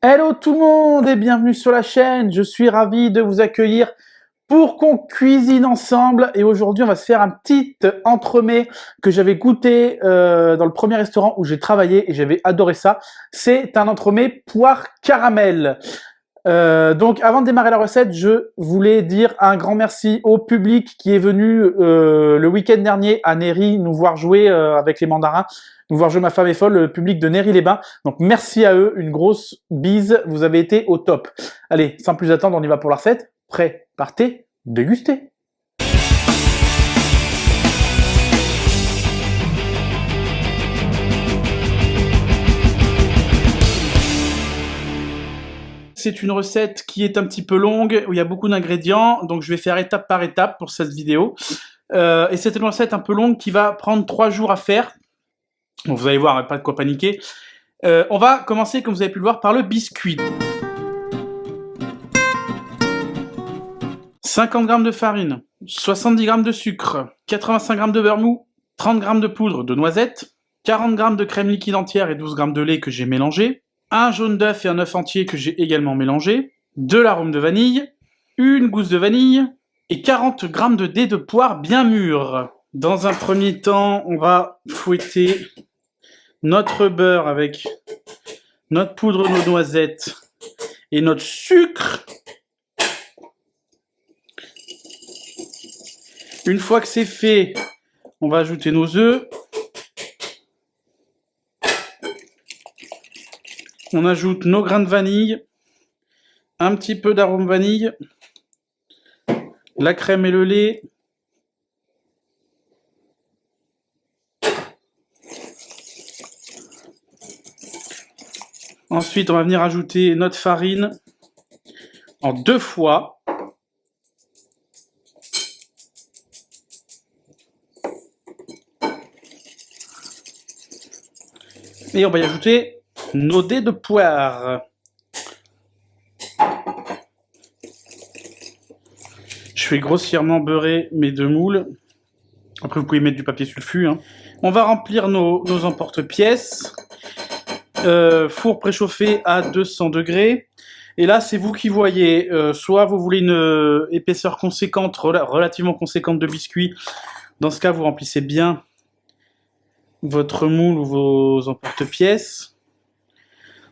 Hello tout le monde et bienvenue sur la chaîne, je suis ravi de vous accueillir pour qu'on cuisine ensemble et aujourd'hui on va se faire un petit entremets que j'avais goûté dans le premier restaurant où j'ai travaillé et j'avais adoré ça. C'est un entremets poire caramel. Donc avant de démarrer la recette, je voulais dire un grand merci au public qui est venu le week-end dernier à Néry nous voir jouer avec les mandarins, nous voir jouer Ma femme est folle, le public de Néry-les-Bains. Donc merci à eux, une grosse bise, vous avez été au top. Allez, sans plus attendre, on y va pour la recette. Prêt, partez, dégustez. C'est une recette qui est un petit peu longue, où il y a beaucoup d'ingrédients, donc je vais faire étape par étape pour cette vidéo. Et c'est une recette un peu longue qui va prendre 3 jours à faire. Donc vous allez voir, pas de quoi paniquer. On va commencer, comme vous avez pu le voir, par le biscuit. 50 g de farine, 70 g de sucre, 85 g de beurre mou, 30 g de poudre de noisette, 40 g de crème liquide entière et 12 g de lait que j'ai mélangé, un jaune d'œuf et un œuf entier que j'ai également mélangé, de l'arôme de vanille, une gousse de vanille et 40 g de dés de poire bien mûrs. Dans un premier temps, on va fouetter notre beurre avec notre poudre de noisette et notre sucre. Une fois que c'est fait, on va ajouter nos œufs. On ajoute nos grains de vanille, un petit peu d'arôme vanille, la crème et le lait, ensuite on va venir ajouter notre farine en 2 fois. Et on va y ajouter nos dés de poire. Je fais grossièrement beurrer mes 2 moules. Après, vous pouvez mettre du papier sulfu. On va remplir nos emporte-pièces. Four préchauffé à 200 degrés. Et là, c'est vous qui voyez. Soit vous voulez une épaisseur conséquente, relativement conséquente de biscuit. Dans ce cas, vous remplissez bien votre moule ou vos emporte-pièces.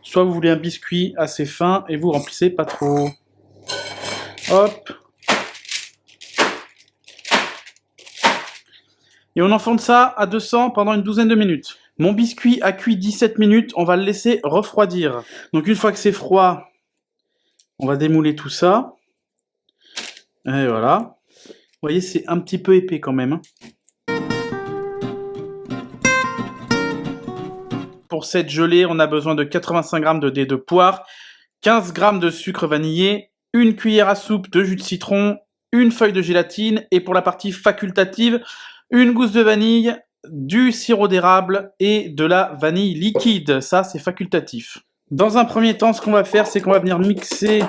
Soit vous voulez un biscuit assez fin et vous remplissez pas trop. Hop. Et on enfonce ça à 200 pendant une douzaine de minutes. Mon biscuit a cuit 17 minutes, on va le laisser refroidir. Donc une fois que c'est froid, on va démouler tout ça. Et voilà. Vous voyez, c'est un petit peu épais quand même. Pour cette gelée, on a besoin de 85 g de dés de poire, 15 g de sucre vanillé, une cuillère à soupe de jus de citron, une feuille de gélatine et pour la partie facultative, une gousse de vanille, du sirop d'érable et de la vanille liquide. Ça, c'est facultatif. Dans un premier temps, ce qu'on va faire, c'est qu'on va venir mixer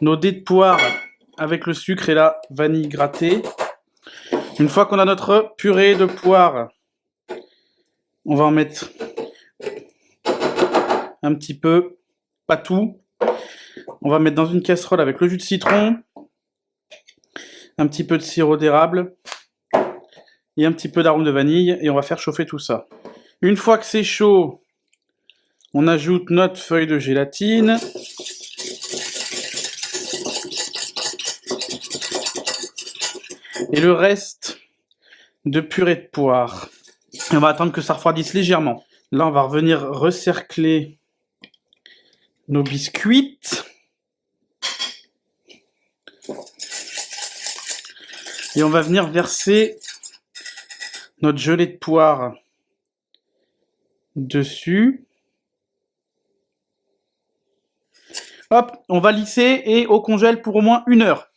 nos dés de poire avec le sucre et la vanille grattée. Une fois qu'on a notre purée de poire, on va en mettre un petit peu, pas tout. On va mettre dans une casserole avec le jus de citron, un petit peu de sirop d'érable et un petit peu d'arôme de vanille et on va faire chauffer tout ça. Une fois que c'est chaud, on ajoute notre feuille de gélatine. Et le reste de purée de poire. Et on va attendre que ça refroidisse légèrement. Là, on va revenir recercler nos biscuits. Et on va venir verser notre gelée de poire dessus. Hop, on va lisser et au congèle pour au moins 1 heure.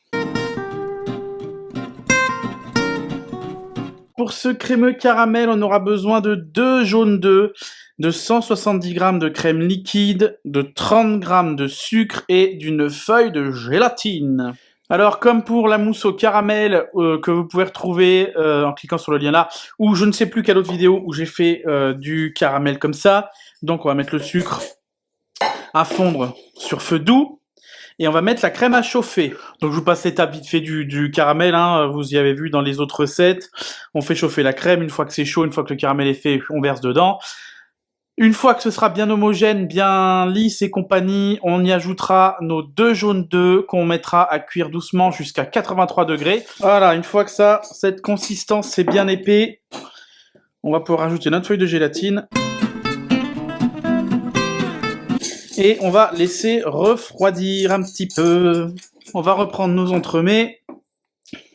Pour ce crémeux caramel, on aura besoin de 2 jaunes d'œufs, de 170 g de crème liquide, de 30 g de sucre et d'une feuille de gélatine. Alors, comme pour la mousse au caramel que vous pouvez retrouver en cliquant sur le lien là, ou je ne sais plus quelle autre vidéo où j'ai fait du caramel comme ça. Donc, on va mettre le sucre à fondre sur feu doux. Et on va mettre la crème à chauffer. Donc je vous passe l'étape vite fait du caramel, hein. Vous y avez vu dans les autres recettes. On fait chauffer la crème, une fois que c'est chaud, une fois que le caramel est fait, on verse dedans. Une fois que ce sera bien homogène, bien lisse et compagnie, on y ajoutera nos 2 jaunes d'œufs qu'on mettra à cuire doucement jusqu'à 83 degrés. Voilà, une fois que ça, cette consistance c'est bien épais, on va pouvoir ajouter notre feuille de gélatine. Et on va laisser refroidir un petit peu. On va reprendre nos entremets,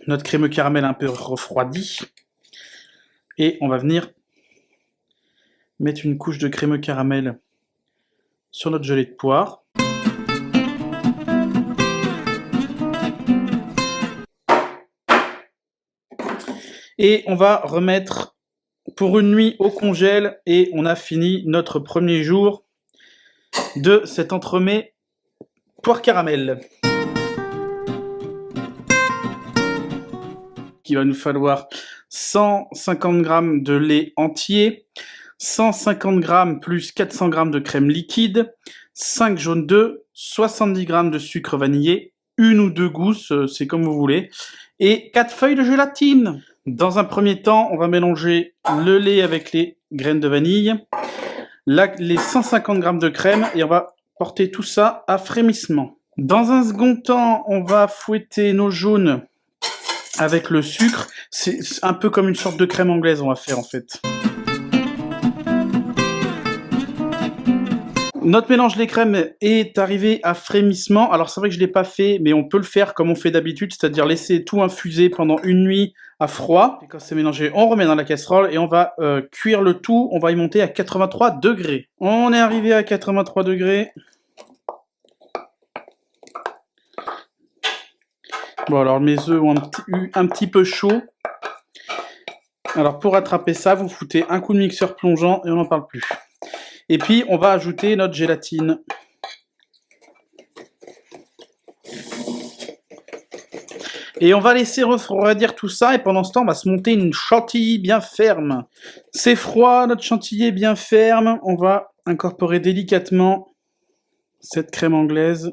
notre crémeux caramel un peu refroidi. Et on va venir mettre une couche de crémeux caramel sur notre gelée de poire. Et on va remettre pour une nuit au congèle et on a fini notre premier jour de cet entremets poire caramel. Il va nous falloir 150 g de lait entier, 150 g plus 400 g de crème liquide, 5 jaunes d'œufs, 70 g de sucre vanillé, une ou deux gousses, c'est comme vous voulez, et 4 feuilles de gélatine. Dans un premier temps, on va mélanger le lait avec les graines de vanille, les 150 g de crème, et on va porter tout ça à frémissement. Dans un second temps, on va fouetter nos jaunes avec le sucre. C'est un peu comme une sorte de crème anglaise, on va faire en fait. Notre mélange lait crème est arrivé à frémissement. Alors c'est vrai que je ne l'ai pas fait, mais on peut le faire comme on fait d'habitude, c'est-à-dire laisser tout infuser pendant une nuit à froid. Et quand c'est mélangé, on remet dans la casserole et on va cuire le tout. On va y monter à 83 degrés. On est arrivé à 83 degrés. Bon, alors mes œufs ont eu un petit peu chaud. Alors pour attraper ça, vous foutez un coup de mixeur plongeant et on n'en parle plus. Et puis on va ajouter notre gélatine. Et on va laisser refroidir tout ça et pendant ce temps on va se monter une chantilly bien ferme. C'est froid, notre chantilly est bien ferme. On va incorporer délicatement cette crème anglaise.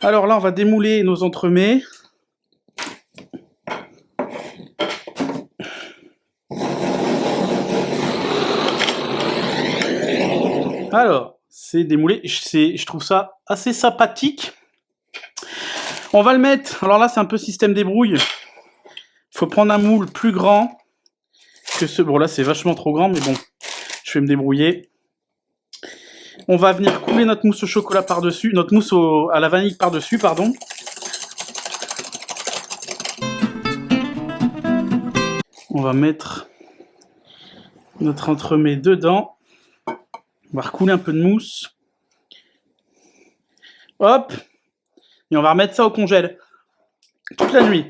Alors là on va démouler nos entremets. Alors, c'est démoulé, je trouve ça assez sympathique. On va le mettre, alors là c'est un peu système débrouille. Il faut prendre un moule plus grand que ce. Bon là c'est vachement trop grand, mais bon, je vais me débrouiller. On va venir couler notre mousse au chocolat par-dessus, notre mousse à la vanille par-dessus, pardon. On va mettre notre entremets dedans. On va recouler un peu de mousse. Hop. Et on va remettre ça au congèle. Toute la nuit.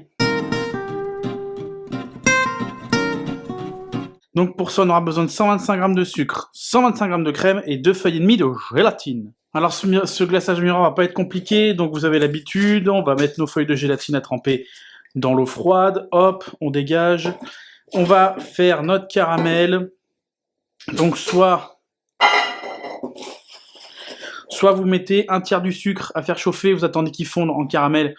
Donc pour ça, on aura besoin de 125 g de sucre, 125 g de crème et 2 feuilles et demie de gélatine. Alors ce glaçage miroir va pas être compliqué, donc vous avez l'habitude. On va mettre nos feuilles de gélatine à tremper dans l'eau froide. Hop, on dégage. On va faire notre caramel. Donc soit vous mettez un tiers du sucre à faire chauffer, vous attendez qu'il fonde en caramel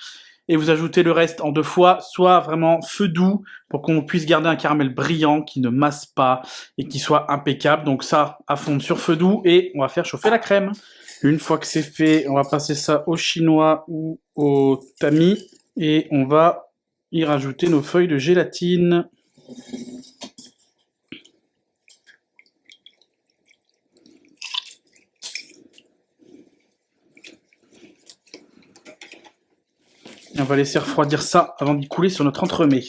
et vous ajoutez le reste en 2 fois, soit vraiment feu doux pour qu'on puisse garder un caramel brillant qui ne masse pas et qui soit impeccable. Donc ça à fondre sur feu doux et on va faire chauffer la crème. Une fois que c'est fait, on va passer ça au chinois ou au tamis et on va y rajouter nos feuilles de gélatine. On va laisser refroidir ça avant d'y couler sur notre entremets.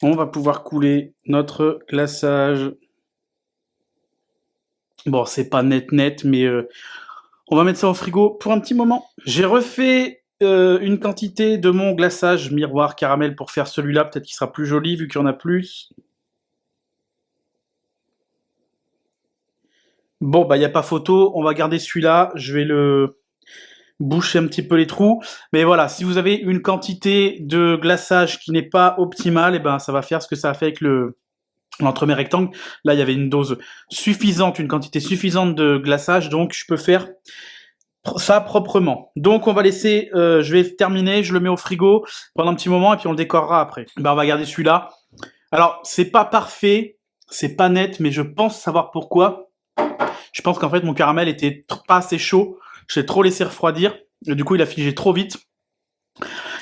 On va pouvoir couler notre glaçage. Bon, c'est pas net, mais on va mettre ça au frigo pour un petit moment. J'ai refait une quantité de mon glaçage miroir caramel pour faire celui-là. Peut-être qu'il sera plus joli vu qu'il y en a plus. Bon, bah, il n'y a pas photo. On va garder celui-là. Je vais le boucher un petit peu les trous. Mais voilà, si vous avez une quantité de glaçage qui n'est pas optimale, et ben ça va faire ce que ça a fait avec l'entremets rectangle. Là, il y avait une dose suffisante, une quantité suffisante de glaçage, donc je peux faire ça proprement. Donc on va laisser, je vais terminer, je le mets au frigo pendant un petit moment et puis on le décorera après. Ben, on va garder celui-là. Alors, c'est pas parfait, c'est pas net, mais je pense savoir pourquoi. Je pense qu'en fait, mon caramel était pas assez chaud. Je l'ai trop laissé refroidir. Et du coup, il a figé trop vite.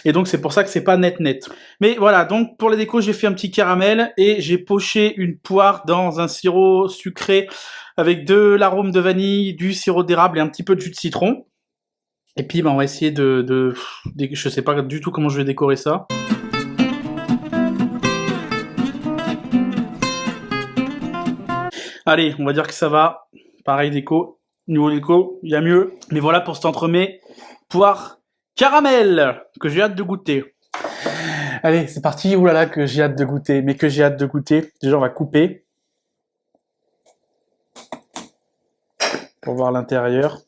Et donc, c'est pour ça que c'est pas net. Mais voilà, donc pour les décos, j'ai fait un petit caramel et j'ai poché une poire dans un sirop sucré avec de l'arôme de vanille, du sirop d'érable et un petit peu de jus de citron. Et puis, ben, on va essayer je sais pas du tout comment je vais décorer ça. Allez, on va dire que ça va. Pareil déco. Niveau déco, il y a mieux. Mais voilà pour cet entremets poire caramel que j'ai hâte de goûter. Allez, c'est parti. Ouh là là, que j'ai hâte de goûter. Mais que j'ai hâte de goûter. Déjà, on va couper. Pour voir l'intérieur.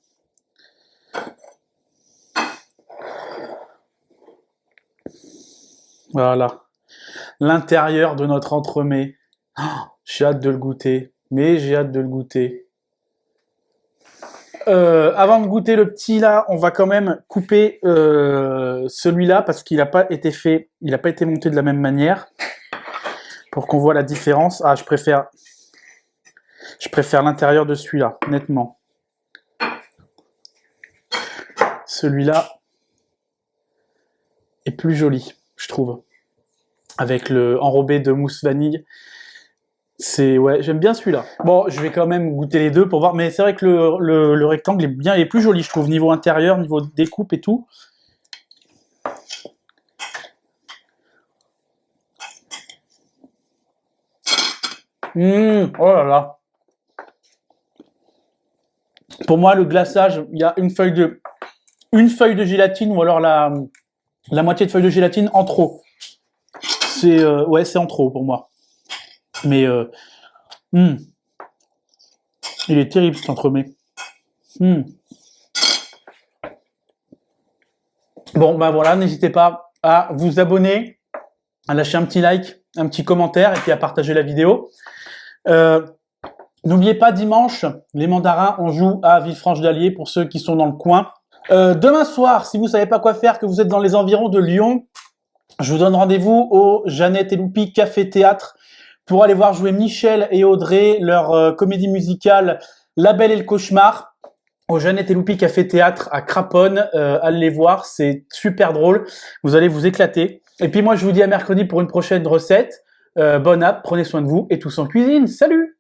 Voilà. L'intérieur de notre entremets. Oh, j'ai hâte de le goûter. Mais j'ai hâte de le goûter. Avant de goûter le petit là, on va quand même couper celui-là parce qu'il n'a pas été fait, il n'a pas été monté de la même manière pour qu'on voit la différence. Ah, je préfère l'intérieur de celui-là, nettement. Celui-là est plus joli, je trouve, avec le enrobé de mousse vanille. Ouais, j'aime bien celui-là. Bon, je vais quand même goûter les deux pour voir, mais c'est vrai que le rectangle est plus joli, je trouve, niveau intérieur, niveau découpe et tout. Oh là là. Pour moi, le glaçage, il y a une feuille de gélatine ou alors la moitié de feuille de gélatine en trop. Ouais, c'est en trop pour moi. Mais il est terrible cet entremets. Bon, bah voilà, n'hésitez pas à vous abonner, à lâcher un petit like, un petit commentaire et puis à partager la vidéo. N'oubliez pas, dimanche, les mandarins, on joue à Villefranche-d'Allier pour ceux qui sont dans le coin. Demain soir, si vous savez pas quoi faire, que vous êtes dans les environs de Lyon, je vous donne rendez-vous au Jeannette et Loupi Café Théâtre pour aller voir jouer Michel et Audrey, leur comédie musicale La Belle et le Cauchemar, au Jeannette et Loupi Café Théâtre à Craponne. Allez les voir, c'est super drôle, vous allez vous éclater. Et puis moi, je vous dis à mercredi pour une prochaine recette. Bonne app, prenez soin de vous et tous en cuisine. Salut!